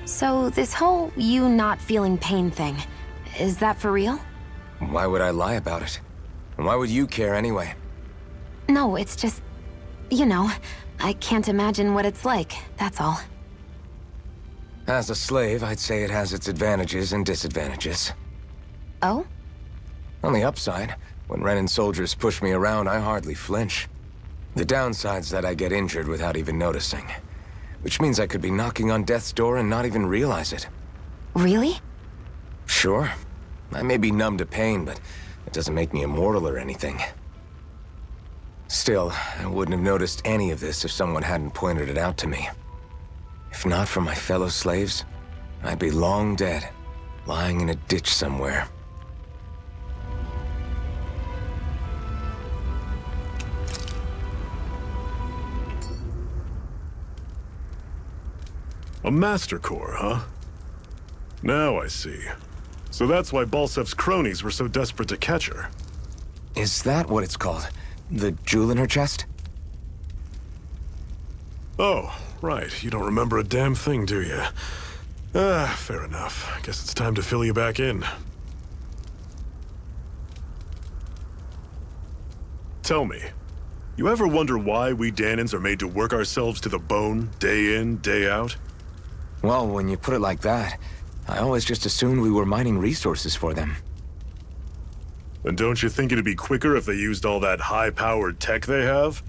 So this whole you not feeling pain thing, is that for real? Why would I lie about it? And why would you care anyway? No, it's just, you know, I can't imagine what it's like, that's all. As a slave, I'd say it has its advantages and disadvantages. Oh? On the upside, when Renan soldiers push me around, I hardly flinch. The downside's that I get injured without even noticing. Which means I could be knocking on death's door and not even realize it. Really? Sure. I may be numb to pain, but it doesn't make me immortal or anything. Still, I wouldn't have noticed any of this if someone hadn't pointed it out to me. If not for my fellow slaves, I'd be long dead, lying in a ditch somewhere. A Master Core, huh? Now I see. So that's why Balsef's cronies were so desperate to catch her. Is that what it's called? The jewel in her chest? Oh, right. You don't remember a damn thing, do you? Fair enough. I guess it's time to fill you back in. Tell me, you ever wonder why we Dahnans are made to work ourselves to the bone, day in, day out? Well, when you put it like that, I always just assumed we were mining resources for them. And don't you think it'd be quicker if they used all that high-powered tech they have?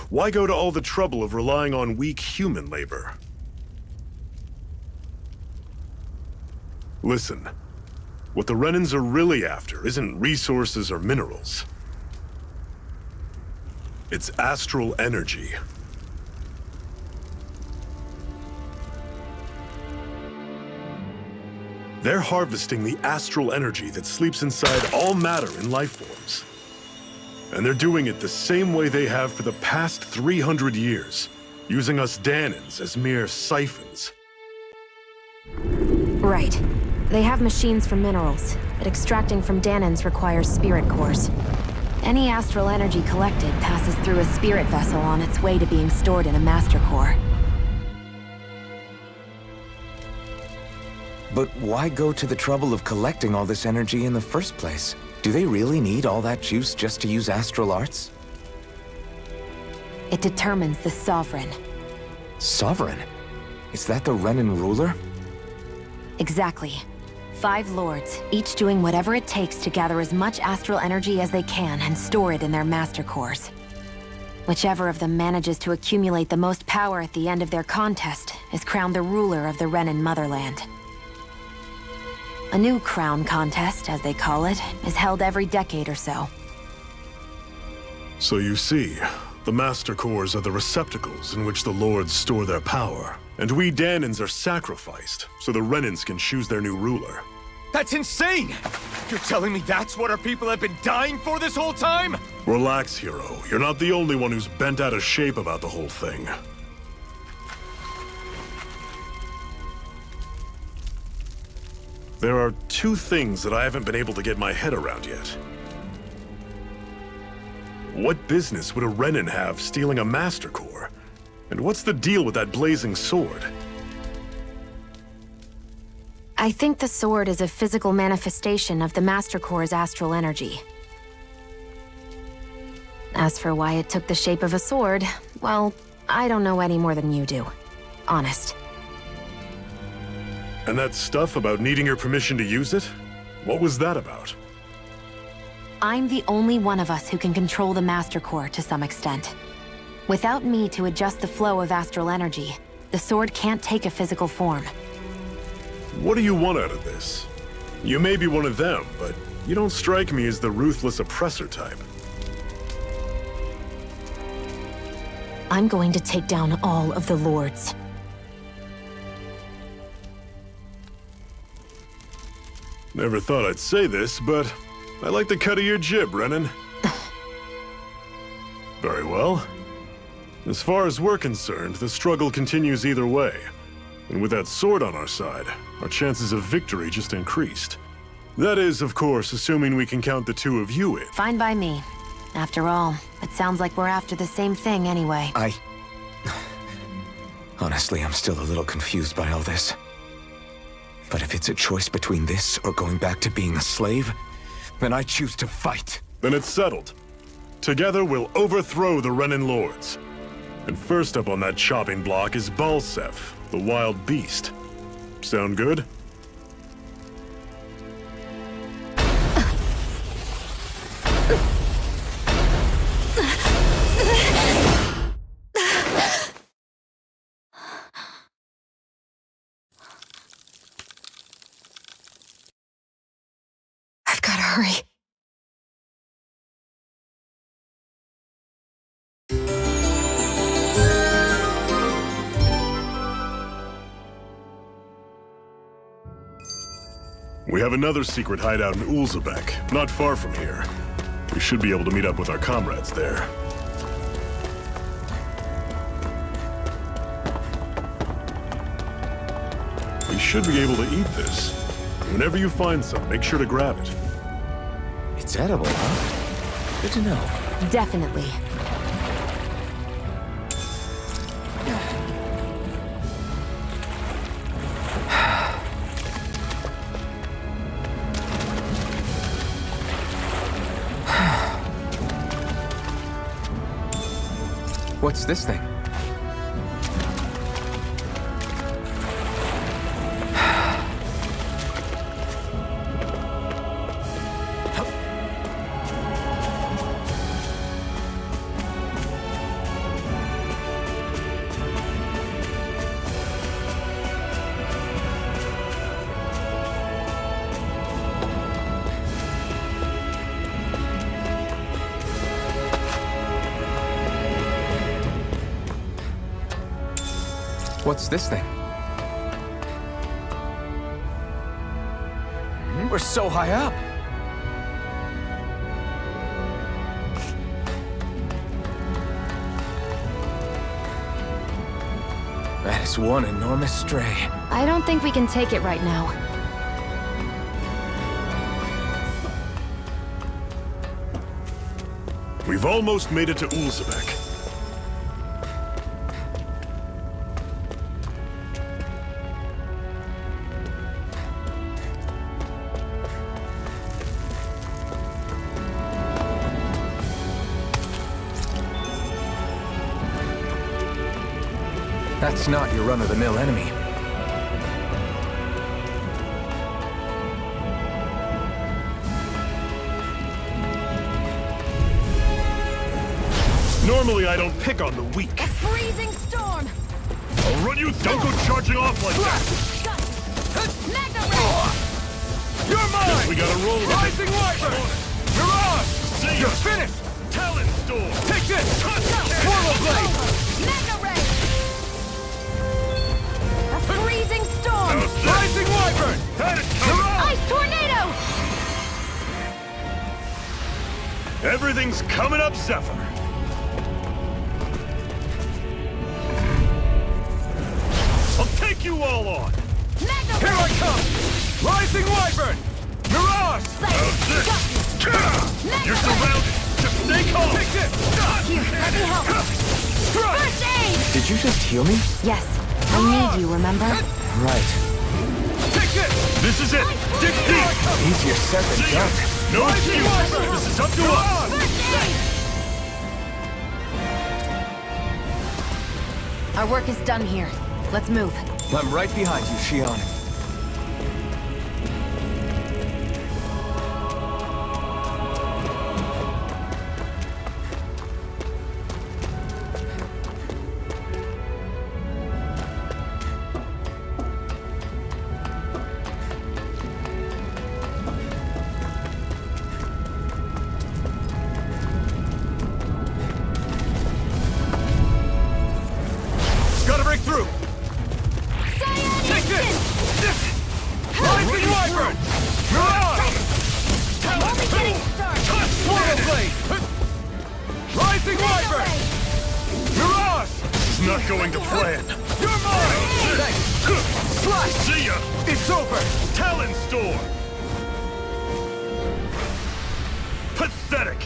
Why go to all the trouble of relying on weak human labor? Listen, what the Renans are really after isn't resources or minerals. It's astral energy. They're harvesting the astral energy that sleeps inside all matter in life forms. And they're doing it the same way they have for the past 300 years, using us Dahnans as mere siphons. Right. They have machines for minerals, but extracting from Dahnans requires spirit cores. Any astral energy collected passes through a spirit vessel on its way to being stored in a master core. But why go to the trouble of collecting all this energy in the first place? Do they really need all that juice just to use astral arts? It determines the Sovereign. Sovereign? Is that the Renan ruler? Exactly. 5 lords, each doing whatever it takes to gather as much astral energy as they can and store it in their master cores. Whichever of them manages to accumulate the most power at the end of their contest is crowned the ruler of the Renan motherland. A new crown contest, as they call it, is held every decade or so. So you see, the Master Cores are the receptacles in which the Lords store their power. And we Dahnans are sacrificed, so the Renans can choose their new ruler. That's insane! You're telling me that's what our people have been dying for this whole time? Relax, hero. You're not the only one who's bent out of shape about the whole thing. There are 2 things that I haven't been able to get my head around yet. What business would a Renan have stealing a Master Core? And what's the deal with that blazing sword? I think the sword is a physical manifestation of the Master Core's astral energy. As for why it took the shape of a sword, well, I don't know any more than you do. Honest. And that stuff about needing your permission to use it? What was that about? I'm the only one of us who can control the Master Core to some extent. Without me to adjust the flow of astral energy, the sword can't take a physical form. What do you want out of this? You may be one of them, but you don't strike me as the ruthless oppressor type. I'm going to take down all of the lords. Never thought I'd say this, but I like the cut of your jib, Renan. Very well. As far as we're concerned, the struggle continues either way. And with that sword on our side, our chances of victory just increased. That is, of course, assuming we can count the 2 of you in. Fine by me. After all, it sounds like we're after the same thing anyway. Honestly, I'm still a little confused by all this. But if it's a choice between this or going back to being a slave, then I choose to fight. Then it's settled. Together we'll overthrow the Renan Lords. And first up on that chopping block is Balseph, the wild beast. Sound good? I've gotta hurry. We have another secret hideout in Ulzebek, not far from here. We should be able to meet up with our comrades there. We should be able to eat this. Whenever you find some, make sure to grab it. It's edible, huh? Good to know. Definitely. What's this thing? What's this thing? We're so high up! That is one enormous stray. I don't think we can take it right now. We've almost made it to Ulzebek. That's not your run-of-the-mill enemy. Normally I don't pick on the weak. A freezing storm! I'll run you, don't go charging off like that! Magna Ray! You're mine! Guess we gotta roll with it. Rising Wyvern! Mirage! See You're ya. finished! Talon Storm! Take this! Swirl Blade! Magna Ray! A freezing storm! How's this? Rising Wyvern! Had it coming! Ice tornado! Everything's coming up, Zephyr! I'll take you all on! Magna Here I come! Rising Wyvern! Mirage! How's this? You're surrounded! Just stay calm! Take this! Here, let me help. Strike! First aid! Did you just heal me? Yes. I need you, remember? Right. Take this! This is it! Dig deep! Easier said than See ya! done. No excuse! This is up to us! First aid! Our work is done here. Let's move. I'm right behind you, Shion. Gotta break through! Take this! Rising Wyvern! Mirage! Only getting started! Swirl Blade! Rising Wyvern! Mirage! It's not going to plan. You're mine! Thanks! Slash! See ya! It's over! Talon Storm! Pathetic!